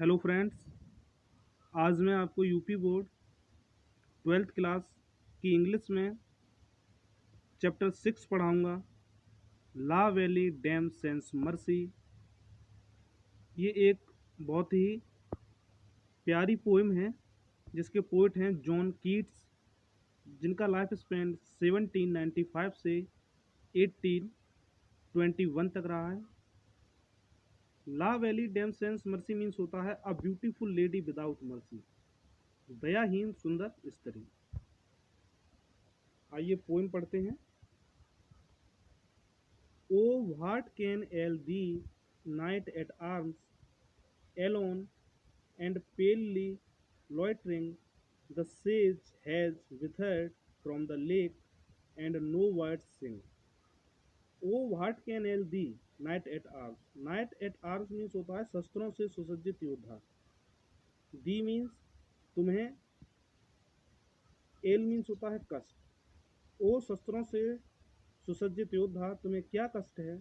Hello friends. आज मैं आपको यूपी बोर्ड 12th क्लास की इंग्लिश में चैप्टर 6 पढ़ाऊंगा। ला वैली डैम सेंस मर्सी। ये एक बहुत ही प्यारी पोएम है जिसके पोइट हैं जॉन कीट्स, जिनका लाइफ स्पेन 1795 से 1821 तक रहा है। La belle dame sans merci means होता है a beautiful lady without mercy, दयाहीन सुंदर स्त्री। आइए पोएम पढ़ते हैं। Oh, what can ail thee, knight at arms, alone and palely loitering? The sage has withered from the lake, and no words sing. Oh, what can ail thee, knight at arms? Knight at arms means होता है शस्त्रों से सुसज्जित योद्धा। दी means तुम्हें, L means होता है कष्ट। ओ शस्त्रों से सुसज्जित योद्धा, तुम्हें क्या कष्ट है?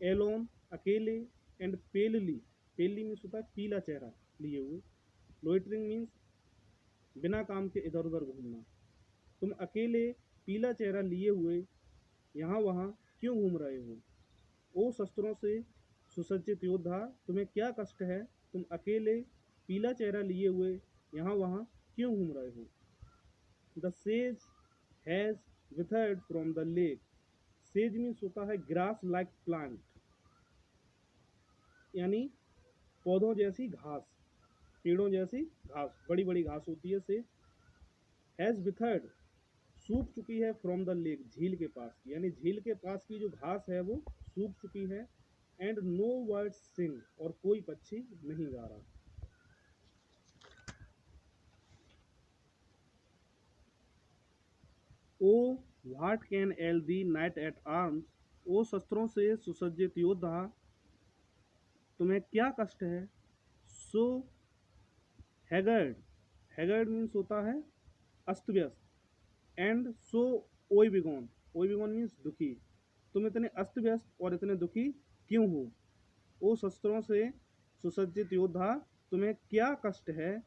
एलोन अकेले, एंड पेलली, पेलली मीन्स होता है पीला चेहरा लिए हुए। लोइटरिंग मीन्स बिना काम के इधर उधर घूमना। तुम अकेले पीला चेहरा लिए हुए यहाँ वहाँ क्यों घूम रहे हो? ओ शस्त्रों से सुसज्जित योद्धा, तुम्हें क्या कष्ट है? तुम अकेले पीला चेहरा लिए हुए यहाँ वहाँ क्यों घूम रहे हो? The sage has withered from the lake. Sage means होता है ग्रास लाइक प्लांट, यानी पौधों जैसी घास, पेड़ों जैसी घास, बड़ी बड़ी घास होती है से। हैज विथर्ड, सूख चुकी है, फ्रॉम द लेक, झील के पास की, यानी झील के पास की जो घास है वो सूख चुकी है। एंड नो वर्ड सिंग, और कोई पक्षी नहीं गा रहा। O what can ail thee knight at arms, O शस्त्रों से सुसज्जित योद्धा, तुम्हें क्या कष्ट है? सो हैगर्ड, हैगर्ड मीन्स होता है अस्त व्यस्त। एंड सो ओईबिगोन, ओईबिगोन मीन्स दुखी, तुम इतने अस्त व्यस्त और इतने दुखी क्यों हो? ओ शस्त्रों से सुसज्जित योद्धा, तुम्हें क्या कष्ट है?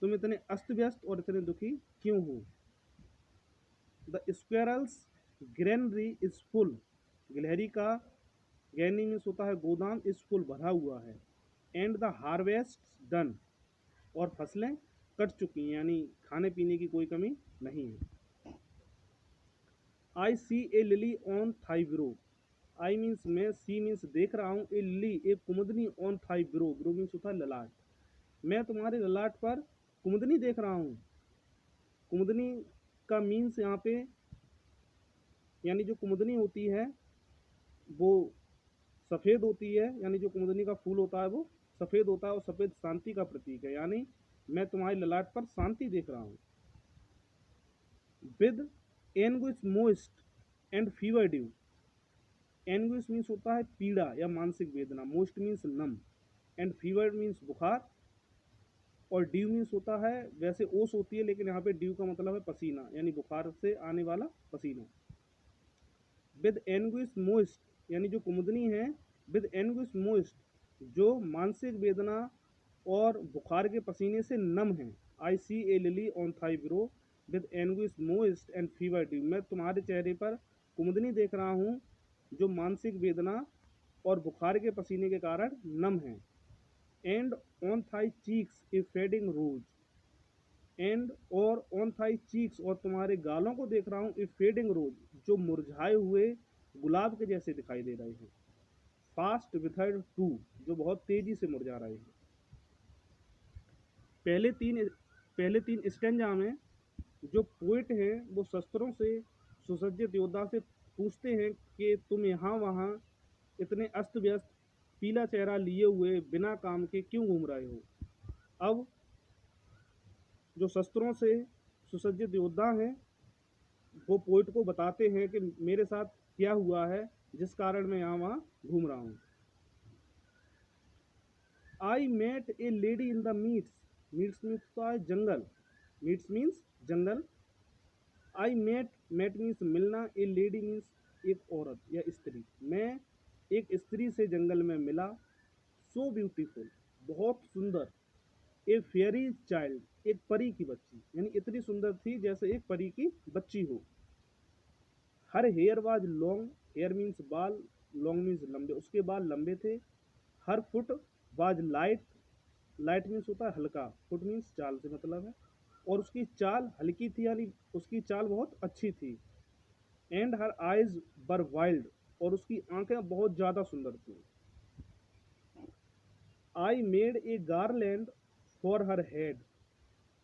तुम इतने अस्त व्यस्त और इतने दुखी क्यों हो? The squirrels granary is full, गिलहरी का, गैनी मीन्स होता है गोदाम, इज फुल भरा हुआ है। एंड द हार्वेस्ट डन, और फसलें कट चुकी हैं, यानी खाने पीने की कोई कमी नहीं है। I see a lily on thy brow, I means मैं, सी मीन्स देख रहा हूँ, ए लिली एक कुमुदनी, on thy brow, brow means होता है ललाट, मैं तुम्हारे ललाट पर कुमुदनी देख रहा हूँ। कुमुदनी का मीन्स यहाँ पे, यानी जो कुमुदनी होती है वो सफ़ेद होती है, यानी जो कुमुदनी का फूल होता है वो सफ़ेद होता है, और सफ़ेद शांति का प्रतीक है, यानी मैं तुम्हारे ललाट पर शांति देख रहा हूँ। With anguish moist and fever dew, anguish means होता है पीड़ा या मानसिक वेदना, मोस्ट मीन्स नम, एंड फीवर मीन्स बुखार, और ड्यू मीन्स होता है, वैसे ओस होती है लेकिन यहाँ पे ड्यू का मतलब है पसीना, यानी बुखार से आने वाला पसीना। विद एनगुइश मोस्ट, यानी जो कुमुदनी है, विद एनगुइश मोस्ट, जो मानसिक वेदना और बुखार के पसीने से नम है। I see a lily on thy brow with anguish moist and fever dew, मैं तुम्हारे चेहरे पर कुमुदनी देख रहा हूँ जो मानसिक वेदना और बुखार के पसीने के कारण नम है। And on thy cheeks a fading rose, and और ऑन थाई चीक्स, और तुम्हारे गालों को देख रहा हूँ, ए फेडिंग रोज, जो मुरझाए हुए गुलाब के जैसे दिखाई दे रहे हैं। फास्ट विथर्ड टू, जो बहुत तेजी से मुरझा रहे हैं। पहले तीन पहले तीन स्टेंजा में जो पोइट हैं वो शस्त्रों से सुसज्जित योद्धा से पूछते हैं कि तुम यहाँ वहाँ इतने अस्त व्यस्त पीला चेहरा लिए हुए बिना काम के क्यों घूम रहे हो? अब जो शस्त्रों से सुसज्जित योद्धा हैं वो पोइट को बताते हैं कि मेरे साथ क्या हुआ है जिस कारण मैं यहाँ वहाँ घूम रहा हूँ। I met a lady in the meads, meads means होता है जंगल, मीट्स मीन्स जंगल। आई मेट, मेट मीन्स मिलना, ए लेडी मीन्स एक औरत या स्त्री, मैं एक स्त्री से जंगल में मिला। सो ब्यूटीफुल, बहुत सुंदर, ए फेयरी चाइल्ड, एक परी की बच्ची, यानी इतनी सुंदर थी जैसे एक परी की बच्ची हो। Her hair was long, hair means बाल, लॉन्ग मीन्स लंबे, उसके बाल लंबे थे। Her foot was light, light means होता है हल्का, फुट मीन्स चाल से मतलब है, और उसकी चाल हल्की थी, यानी उसकी चाल बहुत अच्छी थी। And her eyes were wild, और उसकी आंखें बहुत ज़्यादा सुंदर थी। I made a garland for her head,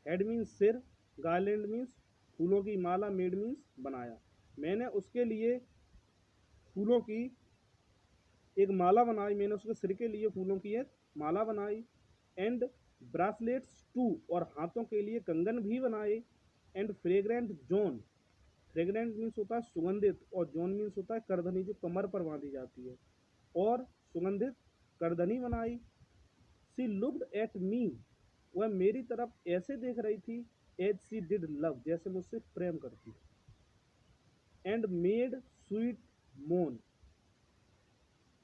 head means सिर, गारलैंड मीन्स फूलों की माला, मेड मीन्स बनाया। मैंने उसके लिए फूलों की एक माला बनाई, मैंने उसके सिर के लिए फूलों की एक माला बनाई। एंड ब्रासलेट्स टू, और हाथों के लिए कंगन भी बनाए। And fragrant zone, fragrant means होता है सुगंधित, और जोन मीन्स होता है करधनी जो कमर पर बांधी जाती है, और सुगंधित करधनी बनाई। सी लुक्ड एट मी, वह मेरी तरफ ऐसे देख रही थी, एज सी डिड लव, जैसे मुझसे प्रेम करती। एंड मेड स्वीट मोन,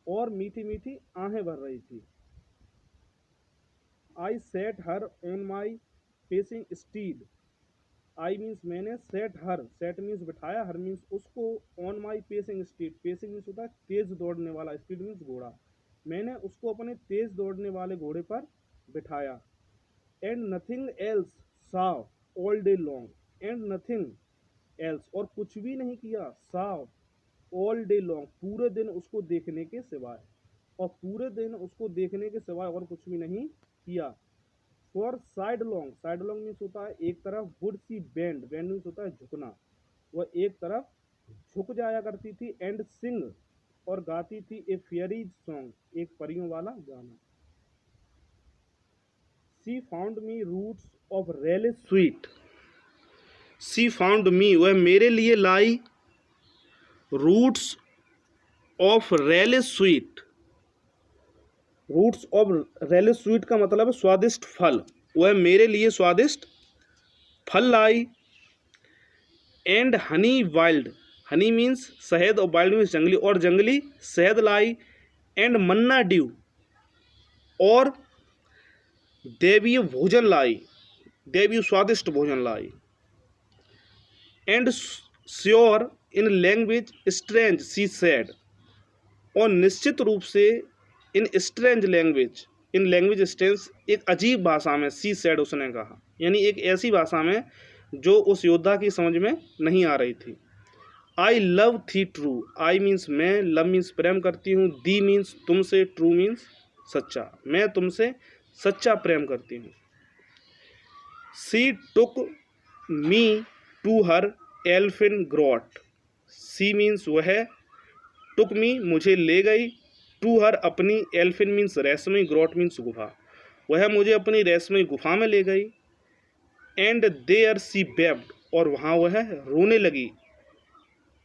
और मीठी मीठी आहें भर रही थी। I set her on my pacing steed, I means मैंने, सेट हर, सेट मीन्स बिठाया, हर मीन्स उसको, on my pacing steed, pacing means होता है तेज दौड़ने वाला, स्पीड मीन्स घोड़ा, मैंने उसको अपने तेज दौड़ने वाले घोड़े पर बिठाया। And nothing else Sao all day long, and nothing else, और कुछ भी नहीं किया, साव ऑल डे लॉन्ग, पूरे दिन उसको देखने के सिवाय, और पूरे दिन उसको देखने के सिवाय और कुछ भी नहीं किया। For side long, side long means होता है एक तरफ, would see bend, bend means होता है झुकना, वह एक तरफ झुक जाया करती थी। एंड सिंग, और गाती थी, ए फेयरी सॉन्ग, एक परियों वाला गाना। She found me roots of relish sweet, she found me, वह मेरे लिए लाई, roots of relish sweet, roots of relish sweet का मतलब है स्वादिष्ट फल, वह मेरे लिए स्वादिष्ट फल लाई। And honey wild, honey means शहद, और वाइल्ड मीन्स जंगली, और जंगली शहद लाई। एंड मन्ना ड्यू, और देवीय भोजन लाई, देवीय स्वादिष्ट भोजन लाई। And sure in language strange she said, और निश्चित रूप से in strange language, in language strange, एक अजीब भाषा में, सी सेड उसने कहा, यानी एक ऐसी भाषा में जो उस योद्धा की समझ में नहीं आ रही थी। आई लव थी ट्रू, आई मीन्स मैं, लव मीन्स प्रेम करती हूँ, दी मीन्स तुमसे, ट्रू मीन्स सच्चा, मैं तुमसे सच्चा प्रेम करती हूँ। सी टुक मी टू हर एल्फिन ग्रॉट, सी मीन्स वह, टुक मी मुझे ले गई, टू हर अपनी, एल्फिन मीन्स रेशमी, ग्रॉट मीन्स गुफा, वह मुझे अपनी रेशमी गुफा में ले गई। एंड देयर सी बेब्ड, और वहाँ वह रोने लगी।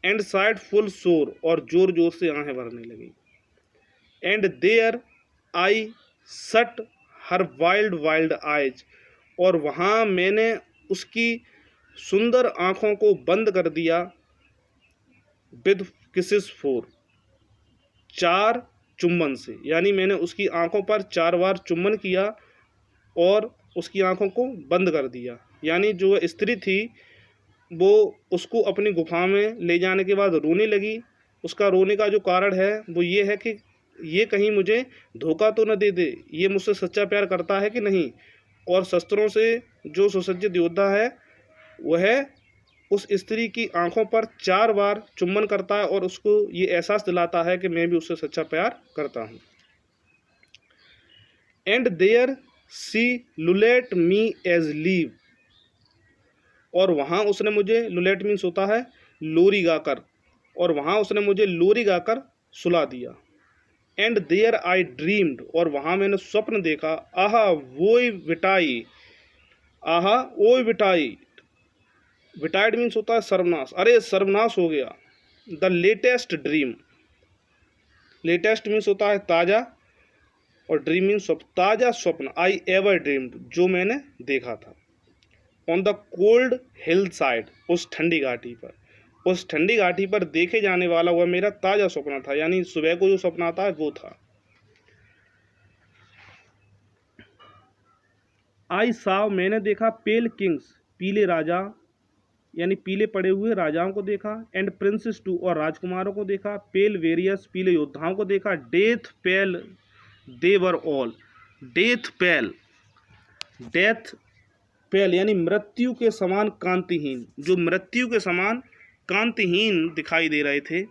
एंड साइड फुल शोर, और जोर जोर से आंखें भरने लगी। एंड देयर आई सट हर वाइल्ड वाइल्ड आइज, और वहाँ मैंने उसकी सुंदर आँखों को बंद कर दिया, विद किसेस फोर, 4 चुम्बन से, यानी मैंने उसकी आँखों पर 4 बार चुम्बन किया और उसकी आँखों को बंद कर दिया। यानी जो स्त्री थी वो उसको अपनी गुफा में ले जाने के बाद रोने लगी। उसका रोने का जो कारण है वो ये है कि ये कहीं मुझे धोखा तो न दे दे, ये मुझसे सच्चा प्यार करता है कि नहीं। और शस्त्रों से जो सुसज्जित योद्धा है वह उस स्त्री की आंखों पर 4 बार चुम्बन करता है और उसको ये एहसास दिलाता है कि मैं भी उससे सच्चा प्यार करता हूँ। And there she lulled me asleep, और वहाँ उसने मुझे, लुलेट मीन्स होता है लोरी गाकर, और वहाँ उसने मुझे लोरी गाकर सुला दिया। एंड देयर आई ड्रीम्ड, और वहाँ मैंने स्वप्न देखा, आहा वोई विटाई, आहा ओई विटाई, विटाइड मीन्स होता है सर्वनाश, अरे सर्वनाश हो गया। The latest dream, latest means होता है ताज़ा, और ड्रीम मीन्स ताज़ा स्वप्न, आई एवर ड्रीम्ड, जो मैंने देखा था। On the cold hill side, उस ठंडी घाटी पर, उस ठंडी घाटी पर देखे जाने वाला वह मेरा ताज़ा स्वप्न था, यानी सुबह को जो स्वप्न आता है वो था। आई साव मैंने देखा पेल किंग्स पीले राजा यानी पीले पड़े हुए राजाओं को देखा, एंड प्रिंसेस टू और राजकुमारों को देखा, पेल वेरियस पीले योद्धाओं को देखा, death pale they were all, death pale, death pale यानी मृत्यु के समान कांतिहीन, जो मृत्यु के समान कांतिहीन दिखाई दे रहे थे।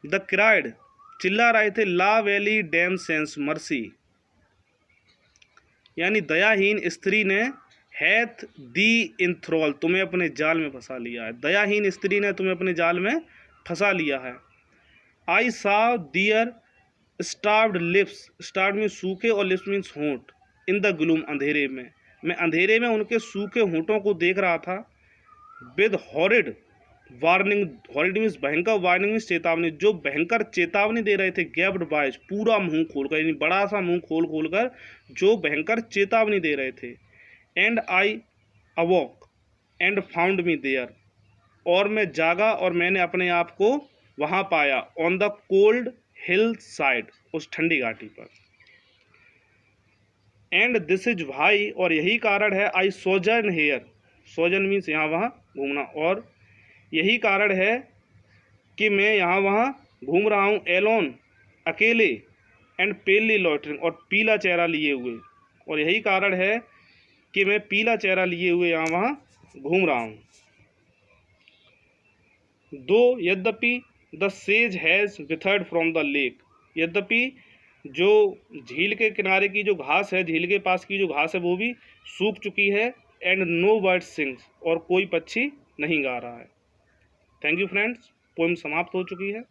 द क्राइड चिल्ला रहे थे, ला वैली डैम सेंस मर्सी यानी दयाहीन स्त्री ने, हैथ दी इंथ्रॉल तुम्हें अपने जाल में फंसा लिया है, दयाहीन स्त्री ने तुम्हें अपने जाल में फंसा लिया है। आई साव दियर स्टार्व्ड लिप्स, स्टार्व्ड में सूखे और लिप्स मीन्स होंठ, इन द ग्लूम अंधेरे में, मैं अंधेरे में उनके सूखे होंठों को देख रहा था। With horrid warning, horrid means भयंकर, वार्निंग मीन्स चेतावनी, जो भयंकर चेतावनी दे रहे थे, गैब्ड बाइज पूरा मुंह खोलकर यानी बड़ा सा मुंह खोल खोल कर जो भयंकर चेतावनी दे रहे थे। And I awoke and found me there, और मैं जागा और मैंने अपने आप को वहाँ पाया, on the cold hill side उस ठंडी घाटी पर। एंड दिस इज वाई और यही कारण है, आई सोजर्न हेयर, सोजर्न मीन्स यहाँ वहाँ घूमना, और यही कारण है कि मैं यहाँ वहाँ घूम रहा हूँ, एलोन अकेले, एंड पेली लॉटरिंग और पीला चेहरा लिए हुए, और यही कारण है कि मैं पीला चेहरा लिए हुए यहाँ वहाँ घूम रहा हूँ। दो यद्यपि द सेज has withered from the lake, यद्यपि जो झील के किनारे की जो घास है, झील के पास की जो घास है वो भी सूख चुकी है, एंड नो बर्ड सिंग्स और कोई पक्षी नहीं गा रहा है। थैंक यू फ्रेंड्स, पोएम समाप्त हो चुकी है।